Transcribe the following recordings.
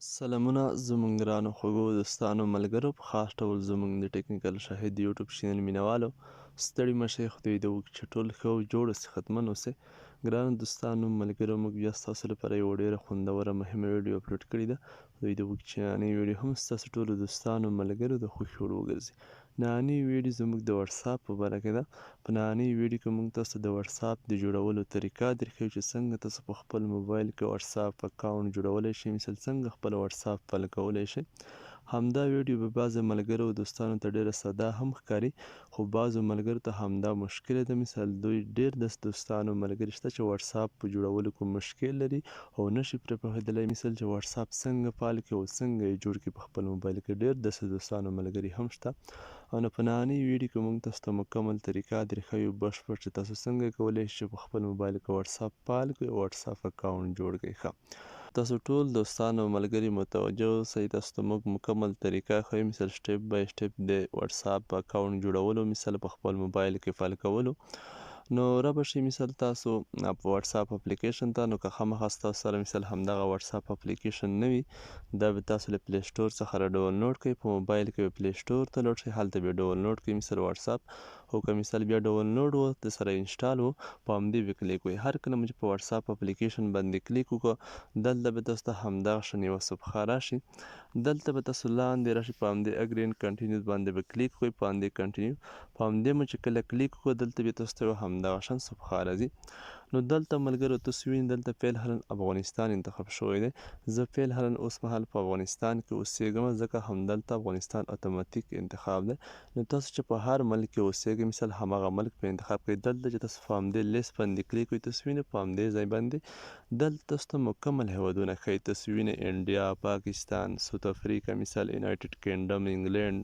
سلامونه زموږ ګرانو خوږو دوستانو ملګرو په خاص ډول زموږ د ټکنیکل شاهد یوټیوب چینل مینوالو ستړي مشئ خدای دې وکړي چې ټول ښه او جوړ اوسئ ختمن اوسئ ګرانو دوستانو ملګرو موږ بیا ستاسو لپاره یوه ډېره خوندوره مهمه ویډیو اپلوډ کړې ده خدای دې وکړي چې نننۍ ویډیو هم ستاسو ټولو دوستانو ملګرو د خوښې وړ وګرځي نننۍ ویډیو زموږ د وټساپ په باره کې ده په نننۍ ویډیو کې موږ تاسو د وټساپ د جوړولو طریقه درښیو چې څنګه تاسو په خپل موبایل کې وټساپ اکاونټ جوړولی شئ مثل څنګه خپل وټساپ فعال کولی شئ همدا ویډیو به بعضو ملګرو او دوستانو ته ډېره ساده هم ښکاري خو بعضو ملګرو ته همدا مشکله ده مثال دوی ډېر داسې دوستان او ملګري شته چې وټساپ په جوړولو کوم مشکل لري او نشي پرې پوهېدلی مثل چې وټساپ څنګه فعال کړي او څنګه یې جوړ کړي په خپل موبایل کې ډېر داسې دوستان او ملګري هم شته او نو په نننۍ ویډیو کې موږ تاسو ته مکمل طریقه درښیو بشپړ چې تاسو څنګه کولی شئ په خپل موبایل کې وټساپ فعال کړئ او وټساپ اکاونټ جوړ کړئ ښه تاسو ټول دوستان او ملګري متوجه اوسئ تاسو ته موږ مکمل طریقه ښیو مثل سټپ بای سټپ د وټساپ اکاونټ جوړولو مثل په خپل موبایل کې فعال کولو نو رابه شي مثال تاسو په وټساپ اپلیکیشن ته نو که خامخا ستاسو سره مثال همدغه وټساپ اپلیکیشن نه وي دا به تاسو له پلی سټور څخه را ډاونلوډ کړئ په موبایل کې به پلی سټور ته لاړ شئ هلته بیا ډاونلوډ کړئ مثل وټساپ او که مثال بیا ډاونلوډ و د سره انسټال و په همدې به کلیک وکړئ هر کله مو چې په وټساپ اپلیکیشن باندې کلیک وکړو دلته به تاسو ته همدغه شان یوه صفحه راشي دلته به تاسو لاندې راشي په همدې اګرین کنټینیو باندې به کلیک وکړئ په همدې کنټینیو په همدې مو چې کله کلیک وکړو دلته بیا تاسو ته همدغه شان صفحه راځي نو دلته ملګرو تاسو وینئ دلته فعلا افغانستان انتخاب شوی دی زه فعلا اوس مهال په افغانستان کې اوسېږم ځکه همدلته افغانستان اتوماتیک انتخاب دی نو تاسو چې په هر ملک کې اوسېږئ مثال همغه ملک په انتخاب کړئ دلته چې تاسو په همدې لیست باندې کلیک وکړئ تاسو وینئ په همدې ځای باندې دلته تاسو ته مکمل هیوادونه ښیي تاسو وینئ انډیا پاکستان ساوت افریقا مثال یونایټډ کینګډم انګلینډ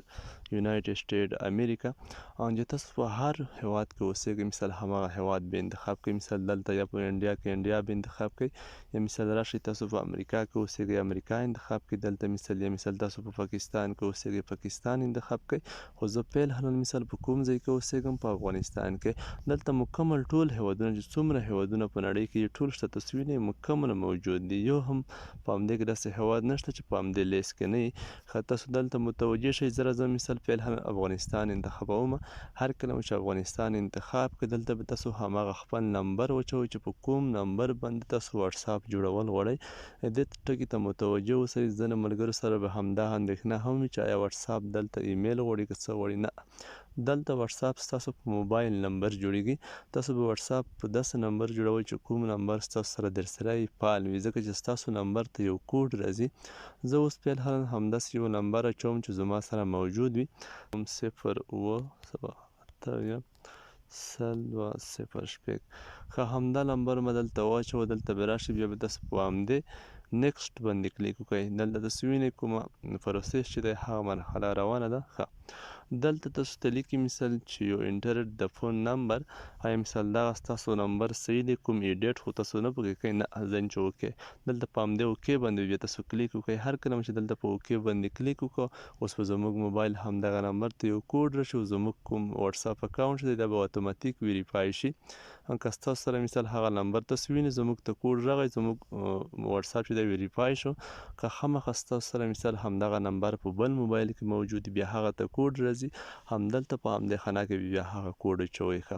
یونایټډ سټیټ امریکا او چې تاسو په هر هیواد کې اوسېږئ مثال همغه هیواد به انتخاب کړئ مثال دلته یا په انډیا کې انډیا به انتخاب کړئ یا مثال راشئ تاسو په امریکا کې اوسېږئ امریکا انتخاب کړئ دلته مثال تاسو په پاکستان کې اوسېږئ پاکستان انتخاب کړئ خو زه فعلا مثال په کوم ځای کې اوسېږم په افغانستان کې دلته مکمل ټول هیوادونه چې څومره هیوادونه په نړۍ کې ټول شته تاسو وینئ مکمل موجود دي یو هم په همدې کې داسې هیواد نشته چې په همدې لیست کې نه وي ښه تاسو دلته متوجه شئ زه راځم مثال فعلا افغانستان انتخابوم هر کله مو چې افغانستان انتخاب کړئ دلته به تاسو همغه خپل نمبر واچوئ چې په کوم نمبر باندې تاسو وټساپ جوړول غواړئ دې ټکي ته متوجه اوسئ ځینې ملګرو سره به همدا اندېښنه هم وي چې آیا وټساپ دلته ایمیل غواړي که څه غواړي نه دلته وټساپ ستاسو په موبایل نمبر جوړیږي تاسو به وټساپ په داسې نمبر جوړوئ چې کوم نمبر ستاسو سره درسره وي فعال وي ځکه چې ستاسو نمبر ته یو کوډ راځي زه اوس فعلا همداسې یو نمبر اچوم چې زما سره موجود وي 0 سل دوه صفر شپږ ښه همدا نمبر مې دلته واچوه دلته به راشي بیا به تاسو په همدې نیکسټ باندې کلیک وکړئ دلته تاسو وینئ کومه پروسس چې دی هغه مرحله روانه ده ښه دلته تاسو ته لیکي مثال چې یو انټرټ د فون نمبر آیا مثال دغه ستاسو نمبر صحیح دی کوم ایډیټ خو تاسو نه پکې کوئ نه ځین چې اوکې دلته په همدې اوکې باندې بیا تاسو کلیک وکړئ هر کله چې دلته په اوکې باندې کلیک وکړو اوس په زموږ موبایل همدغه نمبر ته یو کوډ راشي او زموږ کوم وټساپ اکاونټ چې دی دا به اتوماتیک ویریفای شي که ستاسو سره مثال هغه نمبر تاسو وینئ زموږ ته کوډ راغی زموږ وټساپ چې دی ویریفای شو که خامخا ستاسو سره مثال همدغه نمبر په بل موبایل کې موجود بیا هغه ته کوډ راځي همدلته په همدې خانه کې بیا هغه کوډ اچوئ ښه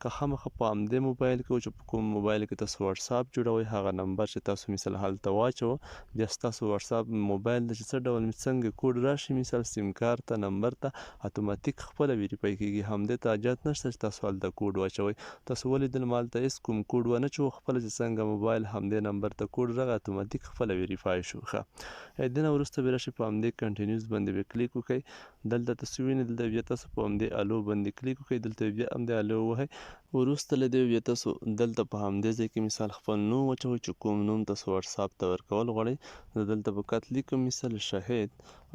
که خامخا په همدې موبایل کې چې په کوم موبایل کې تاسو وټساپ جوړوئ هغه نمبر چې تاسو مثال هلته واچوه بیا ستاسو وټساپ موبایل ته چې څه ډول څنګه کوډ راشي مثال سیم کارت ته نمبر ته اتوماتیک خپله ویریفای کیږي همدې ته حاجت نشته چې تاسو هلته کوډ واچوئ تاسو ولیدل ما هلته هېڅ کوم کوډ ونه چوه خپله چې څنګه موبایل همدې نمبر ته کوډ راغی اتوماتیک خپله ویریفای شو ښه دې نه وروسته بیا راشئ په همدې کنټینیوز باندې بیا کلیک وکړئ دلته تاسو وینئ دلته بیا تاسو په همدې الو باندې کلیک وکړئ دلته بیا همدې الو ووهئ وروسته له دې بیا تاسو دلته په همدې ځای کې مثال خپل نوم واچوئ چې کوم نوم تاسو وټساپ ته ورکول غواړئ زه دلته په کت لیکم مثال شهید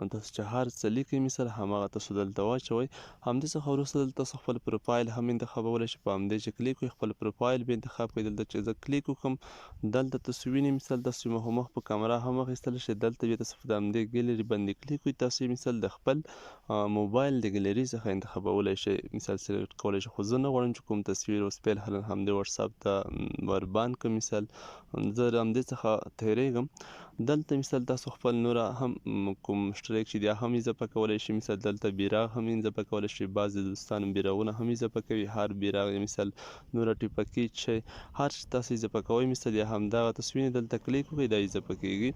تاسو چې هر څه لیکئ مثال همغه تاسو دلته واچوئ همدې څخه وروسته دلته تاسو خپل پروفایل هم انتخابولی شئ په همدې چې کلیک وکړئ خپل پروفایل به انتخاب کړئ دلته چې زه کلیک وکړم دلته تاسو وینئ مثال تاسو مخامخ په کامره هم اخیستلی شئ دلته بیا تاسو په همدې ګیلري باندې کلیک وکړئ تاسو مثال د خپل موبایل د ګیلري څخه انتخابولی شئ مثال سلیکټ کولی شئ خو زه نه غواړم چې کوم تصویر اوس فعلا همدې وټساپ ته ورباند کړم مثال زه همدې څخه تیریږم دلته مثال تاسو خپل نوره هم کوم مشترک چې دی هم اضافه کولی شئ. مثال دلته بیراغ هم اضافه کولی شئ. بعضې دوستانو بیراغونه هم اضافه کوي. هر بیراغ مثال نوره ټیپکي چې هر چې تاسو اضافه کوئ مثال یا همدغه تصویر دلته کلیک وکړئ دا اضافه کیږي.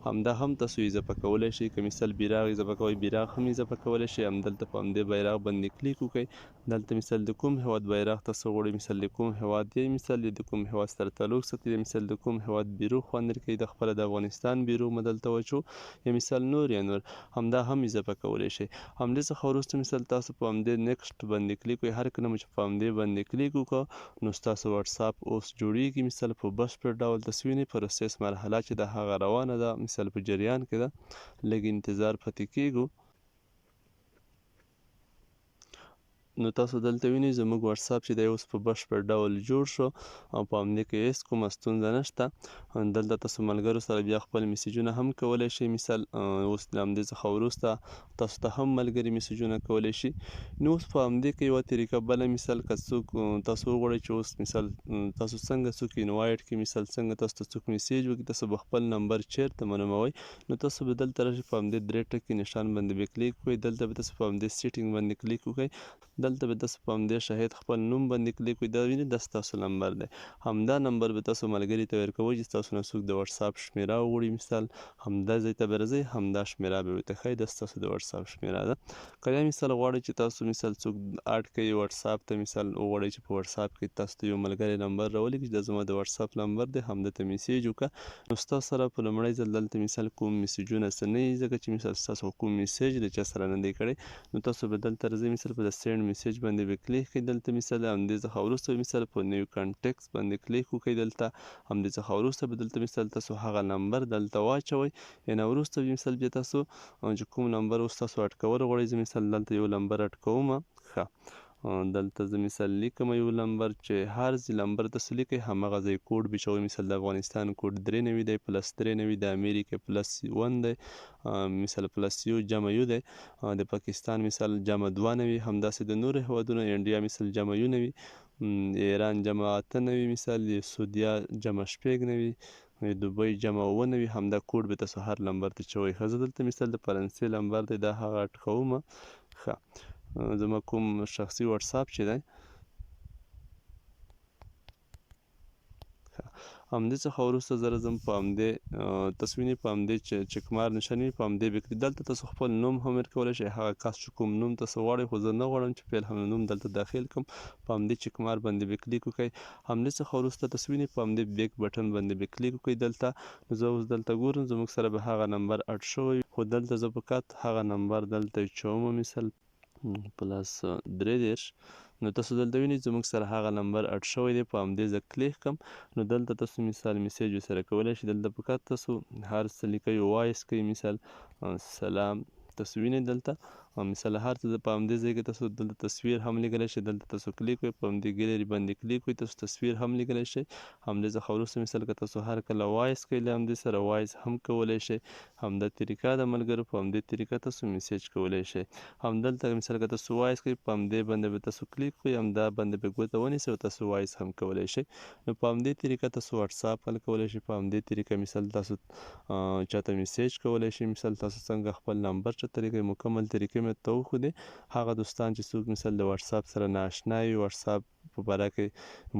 همدا هم تاسو اضافه کولی شئ. که مثال بیراغ اضافه کوئ بیراغ هم اضافه کولی شئ. همدلته په همدې بیراغ باندې کلیک وکړئ. دلته مثال د کوم هیواد بیراغ تاسو غواړئ مثال د کوم هیواد دی مثال د کوم هیواد سره تعلق ساتي مثال د کوم هیواد بیرو خوند درکوي د خپله د افغانستان بیرو مو دلته وچو یا مثال نور همدا هم اضافه کولی شئ. همدې څخه وروسته مثال تاسو په همدې نیکسټ باندې کلیک وکړئ. هر کله مو چې په همدې باندې کلیک وکړو نو ستاسو واتساپ اوس جوړیږي. مثال په بشپړ ډول تاسو وینئ پروسس مرحله چې د هغه روانه ده مثال په جریان کې ده. لږ انتظار پاتې کیږو. نو تاسو دلته وینئ زموږ واتساپ چې دی اوس په بشپړ ډول جوړ شو او په همدې کې هیڅ کومه ستونزه نشته. دلته تاسو ملګرو سره بیا خپل میسیجونه هم کولی شئ. مثال اوس د همدې څخه وروسته تاسو ته هم ملګري میسیجونه کولی شي. نو اوس په همدې کې یوه طریقه بله مثال که څوک تاسو وغواړئ چې اوس مثال تاسو څنګه څوک انوایټ کړي مثال څنګه تاسو ته څوک میسیج وکړي تاسو به خپل نمبر چیرته معلوموئ نو تاسو به دلته راشئ په همدې درې ټکي نشان باندې به کلیک وکړئ. دلته به تاسو په همدې سیټینګ باندې کلیک وکړئ. دلته به تاسو په همدې شاهد خپل نوم باندې کلیک وکړئ. دا وینئ دا ستاسو نمبر دی. همدا نمبر به تاسو ملګري ته ورکوئ چې ستاسو نه څوک د واتساپ شمیره وغواړي مثال همدا ځای ته به راځئ همدا شمیره به ورته ښایي دا ستاسو د واتساپ شمیره ده. که یا مثال غواړئ چې تاسو مثال څوک اډ کړئ واتساپ ته مثال وغواړئ چې په واتساپ کې تاسو ته یو ملګری نمبر راولیږي چې دا زما د واتساپ نمبر دی همده ته میسیج وکړه نو ستاسو سره په لومړی ځل دلته مثال کوم میسیجونه څه نه وي ځکه چې مثال ستاسو کوم میسیج د چا سره نه دی کړی نو تاسو به دلته راځئ مثال په د سینډ میسیج باندې به کلیک کړئ. دلته مثال همدې څخه وروسته مثال په نیو کانټیکټس باندې کلیک وکړئ. دلته همدې څخه وروسته به دلته مثال تاسو هغه نمبر دلته واچوئ. یعنې وروسته مثال بیا تاسو چې کوم نمبر اوس تاسو اډ کول غواړئ زه مثال دلته یو نمبر اډ کومه. ښه دلته زه مثال لیکم یو نمبر چې هر ځای نمبر تاسو لیکئ همغه ځای کوډ بچوئ. مثال د افغانستان کوډ 93 دی پلس 93 د امریکې پلس 1 دی مثال پلس یو جمع یو دی د پاکستان مثال جمع 92 همداسې د نورو هیوادونو انډیا مثال جمع 90 ایران جمع 98 مثال سعودیا جمع 96 دوبۍ جمع 90 همدا کوډ به تاسو هر نمبر ته چوئ. ښه زه دلته مثال د فرانسې نمبر دی دا هغه اډ کومه. ښه زما کوم شخصي واتساپ چې دی همدې څخه وروسته زه راځم په همدې تاسو وینئ په همدې چک مار نشان وي په همدې به کلیک دلته تاسو خپل نوم هم ورکولی شئ. هغه کس چې کوم نوم تاسو غواړئ خو زه نه غواړم چې فعل هم نوم دلته داخل کړم. په همدې چک مار باندې به کلیک وکړئ. همدې څخه وروسته تاسو وینئ په همدې بیک بټن باندې به کلیک وکړئ. دلته زه اوس دلته ګورم زموږ سره به هغه نمبر اډ شوی خو دلته زه فقط هغه نمبر دلته چوم مثال پلس 33 نو تاسو دلته وینئ زموږ سره هغه نمبر اډ شوی دی. په همدې زه کلیک کړم نو دلته تاسو مثال میسیج ورسره کولی شئ. دلته فقط تاسو هر څه لیکئ وایس کوئ مثال سلام تاسو وینئ دلته مثال هر څه په همدې ځای کې تاسو دلته تصویر هم لیکلی شئ. دلته تاسو کلیک وکړئ په همدې ګیلري باندې کلیک وکړئ تاسو تصویر هم لیکلی شئ. همدې څخه وروسته مثال که تاسو هر کله وایس کوئ له همدې سره وایس هم کولی شئ. همدا طریقه د ملګرو په همدې طریقه تاسو میسیج کولی شئ. همدلته مثال که تاسو وایس کوئ په همدې باندې به تاسو کلیک کړئ همدا باندې به ګوته ونیسئ او تاسو وایس هم کولی شئ. نو په همدې طریقه تاسو واتساپ حل کولی شئ. په همدې طریقه مثال تاسو چاته میسیج کولی شئ. مثال تاسو څنګه خپل نمبر چاته لیکئ مکمل طریقې مې ته وښودې. هغه دوستان چې څوک مثال د واتساپ سره نااشنا وي واتساپ په باره کې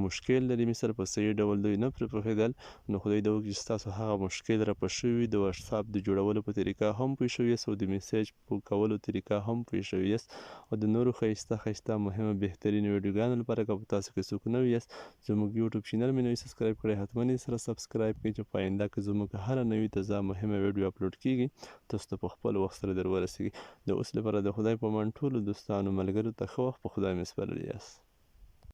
مشکل لري مثال په صحیح ډول دوی نه پرې پوهېدل نو خدای دې وکړي چې ستاسو هغه مشکل راپه شوي وي د واتساپ د جوړولو په طریقه هم پوه شوي یاست او د میسیج په کولو طریقه هم پوه شوي یاست او د نورو ښایسته مهمه بهترینو ویډیوګانو لپاره که په تاسو کې څوک نوي یاست زموږ یوټیوب چینل مې نوي سبسکرایب کړئ حتما یې سره سبسکرایب کړئ چې په آینده کې زموږ هره نوې تازه مهمه ویډیو اپلوډ کیږي تاسو ته په خپل وخت سره در ورسیږي. د اوس لپاره د خدای په امان ټولو دوستانو ملګرو ته ښه وخت په خدای مې سپارلی یاست.